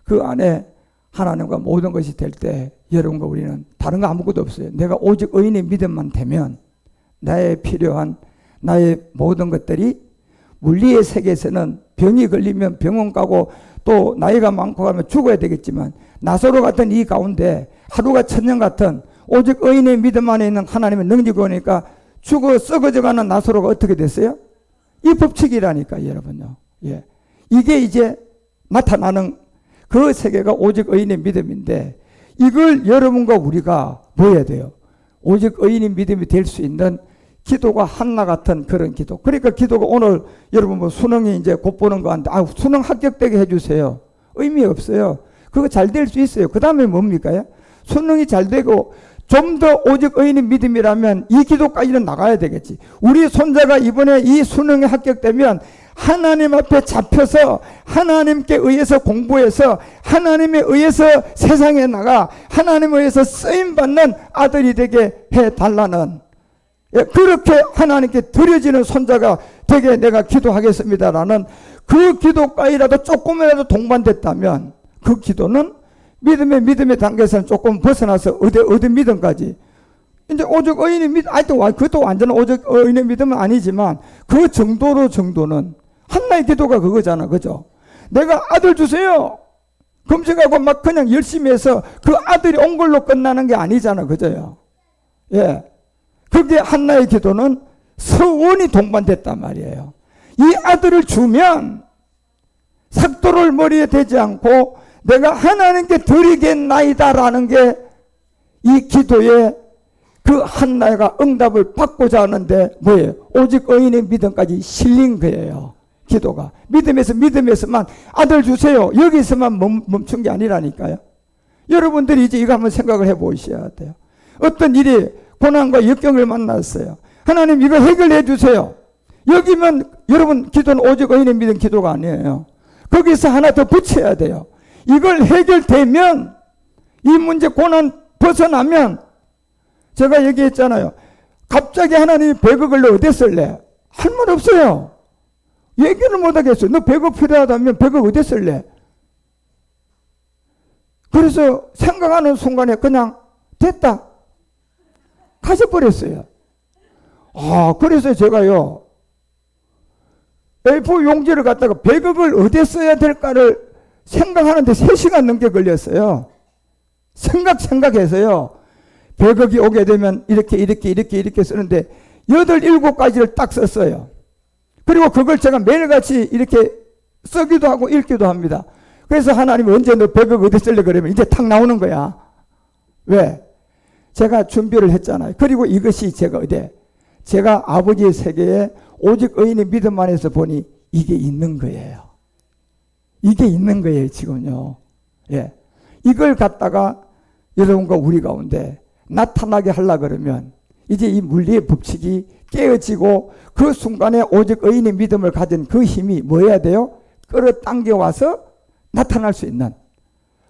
그 안에 하나님과 모든 것이 될 때 여러분과 우리는 다른 거 아무것도 없어요. 내가 오직 의인의 믿음만 되면 나의 필요한 나의 모든 것들이 물리의 세계에서는 병이 걸리면 병원 가고 또 나이가 많고 가면 죽어야 되겠지만 나사로 같은 이 가운데 하루가 천년 같은 오직 의인의 믿음 안에 있는 하나님의 능력이 오니까 죽어 썩어져가는 나사로가 어떻게 됐어요? 이 법칙이라니까 여러분요. 예. 이게 이제 나타나는 그 세계가 오직 의인의 믿음인데 이걸 여러분과 우리가 뭐 해야 돼요? 오직 의인의 믿음이 될 수 있는 기도가 한나 같은 그런 기도. 그러니까 기도가 오늘 여러분 뭐 수능이 이제 곧 보는 거 한데 수능 합격되게 해주세요. 의미 없어요. 그거 잘 될 수 있어요. 그 다음에 뭡니까? 수능이 잘 되고 좀 더 오직 의인의 믿음이라면 이 기도까지는 나가야 되겠지. 우리 손자가 이번에 이 수능에 합격되면 하나님 앞에 잡혀서 하나님께 의해서 공부해서 하나님에 의해서 세상에 나가 하나님에 의해서 쓰임받는 아들이 되게 해달라는 그렇게 하나님께 드려지는 손자가 되게 내가 기도하겠습니다라는 그 기도까지라도 조금이라도 동반됐다면 그 기도는 믿음의 단계에서는 조금 벗어나서 어디 믿음까지 이제 오직 의인의 믿음 그것도 완전 오직 의인의 믿음은 아니지만 그 정도는 한나의 기도가 그거잖아. 그죠? 내가 아들 주세요. 금식하고 막 그냥 열심히 해서 그 아들이 온 걸로 끝나는 게 아니잖아. 그죠요? 예. 그게 한나의 기도는 서원이 동반됐단 말이에요. 이 아들을 주면 삭도를 머리에 대지 않고 내가 하나님께 드리겠나이다라는 게 이 기도에 그 한나가 응답을 받고자 하는데 뭐예요? 오직 의인의 믿음까지 실린 거예요. 기도가. 믿음에서만 아들 주세요. 여기서만 멈춘 게 아니라니까요. 여러분들이 이제 이거 한번 생각을 해 보셔야 돼요. 어떤 일이 고난과 역경을 만났어요. 하나님 이거 해결해 주세요. 여기면 여러분 기도는 오직 의인의 믿음 기도가 아니에요. 거기서 하나 더 붙여야 돼요. 이걸 해결되면 이 문제 고난 벗어나면 제가 얘기했잖아요. 갑자기 하나님이 100억을 너 어디 쓸래? 할 말 없어요. 얘기를 못 하겠어요. 너 100억 필요하다면 100억 어디 쓸래? 그래서 생각하는 순간에 그냥 됐다. 가셔버렸어요. 그래서 제가요. A4 용지를 갖다가 100억을 어디에 써야 될까를 생각하는데 3시간 넘게 걸렸어요. 생각해서요. 100억이 오게 되면 이렇게 쓰는데 8, 7가지를 딱 썼어요. 그리고 그걸 제가 매일같이 이렇게 쓰기도 하고 읽기도 합니다. 그래서 하나님이 언제 너 100억 어디 쓸래 그러면 이제 탁 나오는 거야. 왜? 제가 준비를 했잖아요. 그리고 이것이 제가 아버지의 세계에 오직 의인의 믿음 안에서 보니 이게 있는 거예요. 이게 있는 거예요, 지금요. 예. 이걸 갖다가 여러분과 우리 가운데 나타나게 하려 그러면 이제 이 물리의 법칙이 깨어지고 그 순간에 오직 의인의 믿음을 가진 그 힘이 뭐 해야 돼요? 끌어당겨와서 나타날 수 있는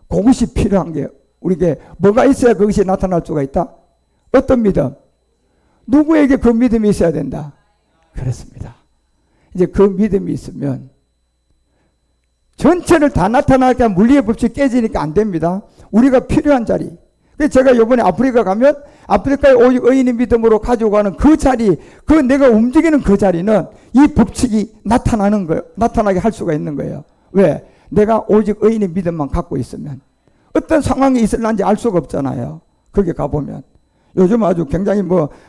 그것이 필요한 게 우리에게 뭐가 있어야 그것이 나타날 수가 있다? 어떤 믿음? 누구에게 그 믿음이 있어야 된다? 그렇습니다. 이제 그 믿음이 있으면 전체를 다 나타나게 하면 물리의 법칙이 깨지니까 안 됩니다. 우리가 필요한 자리. 그래서 제가 이번에 아프리카 가면 아프리카에 오직 의인의 믿음으로 가지고 가는 그 자리, 그 내가 움직이는 그 자리는 이 법칙이 나타나는 거예요. 나타나게 할 수가 있는 거예요. 왜? 내가 오직 의인의 믿음만 갖고 있으면 어떤 상황이 있을는지 알 수가 없잖아요. 거기 가보면. 요즘 아주 굉장히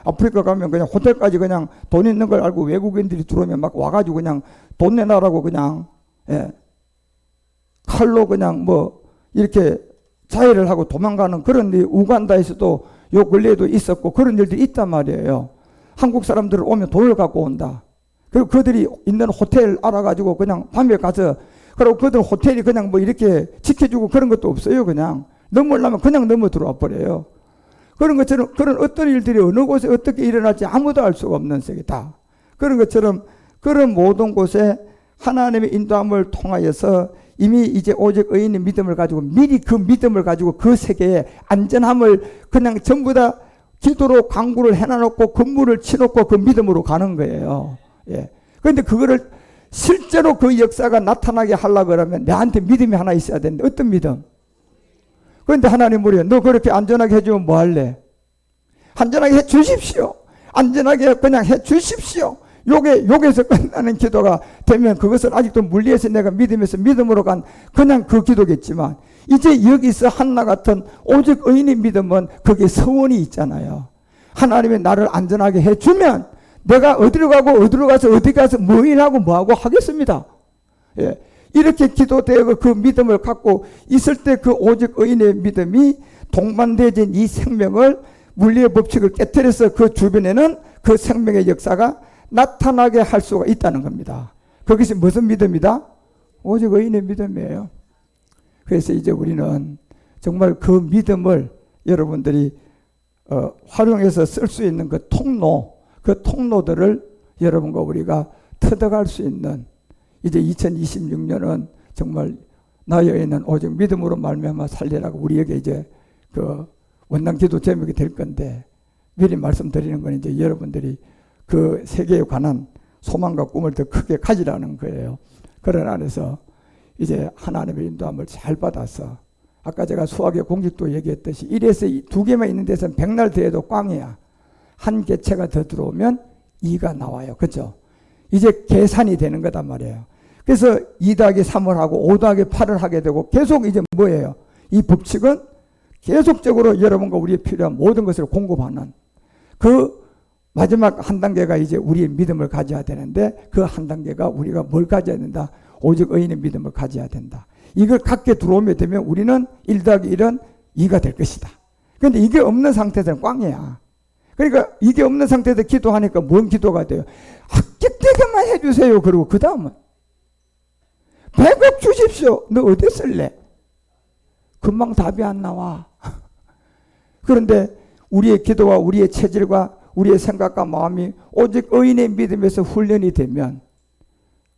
아프리카 가면 그냥 호텔까지 그냥 돈 있는 걸 알고 외국인들이 들어오면 막 와가지고 그냥 돈 내놔라고 그냥, 칼로 그냥 이렇게 자해를 하고 도망가는 그런 일이 우간다에서도 요 근래에도 있었고 그런 일들이 있단 말이에요. 한국 사람들 오면 돈을 갖고 온다. 그리고 그들이 있는 호텔 알아가지고 그냥 밤에 가서 그리고 그들 호텔이 그냥 이렇게 지켜주고 그런 것도 없어요. 그냥 넘으려면 그냥 넘어 들어와 버려요. 그런 것처럼 그런 어떤 일들이 어느 곳에 어떻게 일어날지 아무도 알 수가 없는 세계다. 그런 것처럼 그런 모든 곳에 하나님의 인도함을 통하여서 이미 이제 오직 의인의 믿음을 가지고 미리 그 믿음을 가지고 그 세계에 안전함을 그냥 전부 다 기도로 강구를 해놔놓고 건물을 치놓고 그 믿음으로 가는 거예요. 예. 그런데 그거를 실제로 그 역사가 나타나게 하려고 그러면 내한테 믿음이 하나 있어야 되는데 어떤 믿음? 그런데 하나님 우리 너 그렇게 안전하게 해주면 뭐 할래? 안전하게 해 주십시오. 안전하게 그냥 해 주십시오. 요게서 끝나는 기도가 되면 그것은 아직도 물리에서 내가 믿음에서 믿음으로 간 그냥 그 기도겠지만 이제 여기서 한나 같은 오직 의인의 믿음은 거기에 서원이 있잖아요. 하나님이 나를 안전하게 해주면 내가 어디로 가고 어디로 가서 어디 가서 뭐 일하고 뭐하고 하겠습니다. 예. 이렇게 기도되고 그 믿음을 갖고 있을 때 그 오직 의인의 믿음이 동반되어진 이 생명을 물리의 법칙을 깨뜨려서 그 주변에는 그 생명의 역사가 나타나게 할 수가 있다는 겁니다. 그것이 무슨 믿음이다? 오직 의인의 믿음이에요. 그래서 이제 우리는 정말 그 믿음을 여러분들이 활용해서 쓸 수 있는 그 통로들을 여러분과 우리가 터득할 수 있는 이제 2026년은 정말 나의 있는 오직 믿음으로 말미암아 살리라고 우리에게 이제 그 원당 기도 제목이 될 건데 미리 말씀드리는 건 이제 여러분들이 그 세계에 관한 소망과 꿈을 더 크게 가지라는 거예요. 그런 안에서 이제 하나님의 인도함을 잘 받아서 아까 제가 수학의 공식도 얘기했듯이 1에서 2개만 있는 데서는 백날 더해도 꽝이야. 한 개체가 더 들어오면 2가 나와요. 그렇죠? 이제 계산이 되는 거단 말이에요. 그래서 2 더하기 3을 하고 5 더하기 8을 하게 되고 계속 이제 뭐예요? 이 법칙은 계속적으로 여러분과 우리의 필요한 모든 것을 공급하는 그 마지막 한 단계가 이제 우리의 믿음을 가져야 되는데 그 한 단계가 우리가 뭘 가져야 된다? 오직 의인의 믿음을 가져야 된다. 이걸 갖게 들어오게 되면 우리는 1 더하기 1은 2가 될 것이다. 그런데 이게 없는 상태에서는 꽝이야. 그러니까 이게 없는 상태에서 기도하니까 뭔 기도가 돼요? 합격되게만 해주세요. 그리고 그 다음은 100억 주십시오. 너 어디 쓸래? 금방 답이 안 나와. 그런데 우리의 기도와 우리의 체질과 우리의 생각과 마음이 오직 의인의 믿음에서 훈련이 되면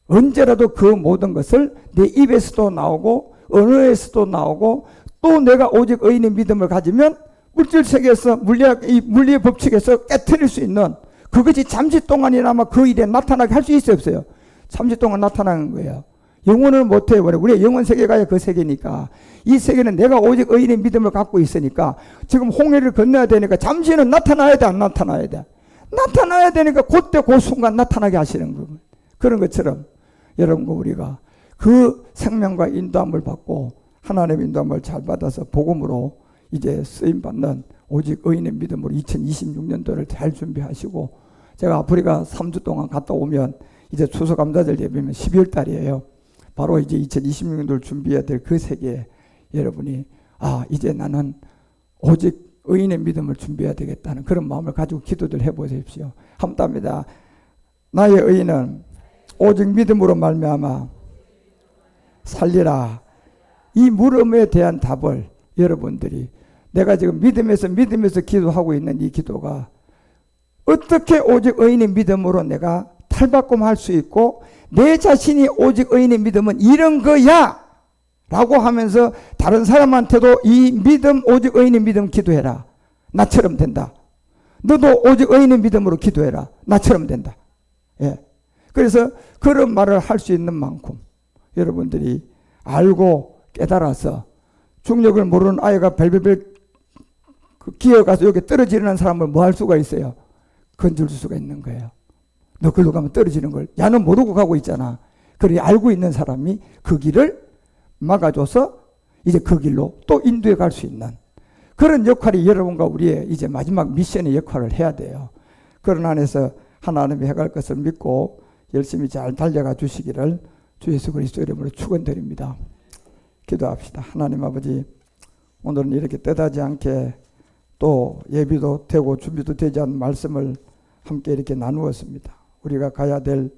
언제라도 그 모든 것을 내 입에서도 나오고 언어에서도 나오고 또 내가 오직 의인의 믿음을 가지면 물질 세계에서 물리의 법칙에서 깨트릴 수 있는 그것이 잠시 동안이나마 그 일에 나타나게 할 수 있어요, 없어요? 잠시 동안 나타나는 거예요. 영혼을 못해요. 우리의 영혼 세계가 그 세계니까 이 세계는 내가 오직 의인의 믿음을 갖고 있으니까 지금 홍해를 건너야 되니까 잠시는 나타나야 돼, 안 나타나야 돼? 나타나야 되니까 그때 그 순간 나타나게 하시는 거예요. 그런 것처럼 여러분과 우리가 그 생명과 인도함을 받고 하나님의 인도함을 잘 받아서 복음으로 이제 쓰임받는 오직 의인의 믿음으로 2026년도를 잘 준비하시고, 제가 아프리카 3주 동안 갔다 오면 이제 추수감사절 예배면 12월 달이에요. 바로 이제 2026년도를 준비해야 될 그 세계에 여러분이 이제 나는 오직 의인의 믿음을 준비해야 되겠다는 그런 마음을 가지고 기도들 해보십시오. 함답니다. 나의 의인은 오직 믿음으로 말미암아 살리라. 이 물음에 대한 답을 여러분들이, 내가 지금 믿으면서 기도하고 있는 이 기도가 어떻게 오직 의인의 믿음으로 내가 탈바꿈할 수 있고 내 자신이 오직 의인의 믿음은 이런 거야 라고 하면서 다른 사람한테도 이 믿음, 오직 의인의 믿음 기도해라. 나처럼 된다. 너도 오직 의인의 믿음으로 기도해라. 나처럼 된다. 예. 그래서 그런 말을 할 수 있는 만큼 여러분들이 알고 깨달아서 중력을 모르는 아이가 벨벨벨 기어가서 여기 떨어지는 사람을 뭐 할 수가 있어요? 건질 수가 있는 거예요. 너 글로 가면 떨어지는 걸 야는 모르고 가고 있잖아. 그래 알고 있는 사람이 그 길을 막아줘서 이제 그 길로 또 인도해 갈 수 있는 그런 역할이 여러분과 우리의 이제 마지막 미션의 역할을 해야 돼요. 그런 안에서 하나님이 해갈 것을 믿고 열심히 잘 달려가 주시기를 주 예수 그리스도 이름으로 축원드립니다. 기도합시다. 하나님 아버지, 오늘은 이렇게 뜻하지 않게 또 예비도 되고 준비도 되지 않은 말씀을 함께 이렇게 나누었습니다. 우리가 가야 될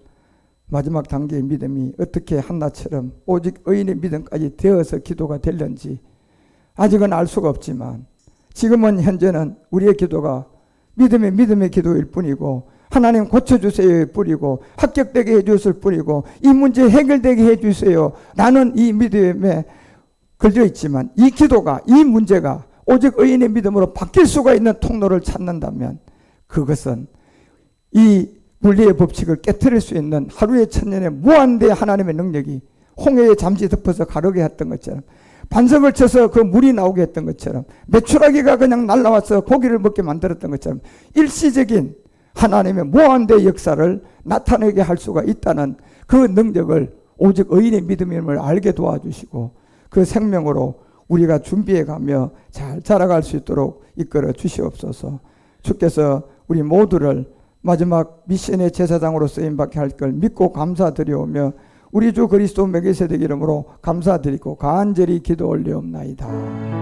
마지막 단계의 믿음이 어떻게 한나처럼 오직 의인의 믿음까지 되어서 기도가 될는지 아직은 알 수가 없지만, 지금은 현재는 우리의 기도가 믿음의 기도일 뿐이고 하나님 고쳐주세요일 뿐이고 합격되게 해주실 뿐이고 이 문제 해결되게 해주세요. 나는 이 믿음에 걸려있지만 이 기도가, 이 문제가 오직 의인의 믿음으로 바뀔 수가 있는 통로를 찾는다면 그것은 이 물리의 법칙을 깨트릴 수 있는 하루의 천년의 무한대의 하나님의 능력이 홍해에 잠시 덮어서 가르게 했던 것처럼, 반석을 쳐서 그 물이 나오게 했던 것처럼, 메추라기가 그냥 날라와서 고기를 먹게 만들었던 것처럼 일시적인 하나님의 무한대의 역사를 나타내게 할 수가 있다는 그 능력을 오직 의인의 믿음임을 알게 도와주시고 그 생명으로 우리가 준비해가며 잘 자라갈 수 있도록 이끌어 주시옵소서. 주께서 우리 모두를 마지막 미션의 제사장으로 쓰임받게 할 걸 믿고 감사드리오며 우리 주 그리스도 멜기세덱 이름으로 감사드리고 간절히 기도 올리옵나이다.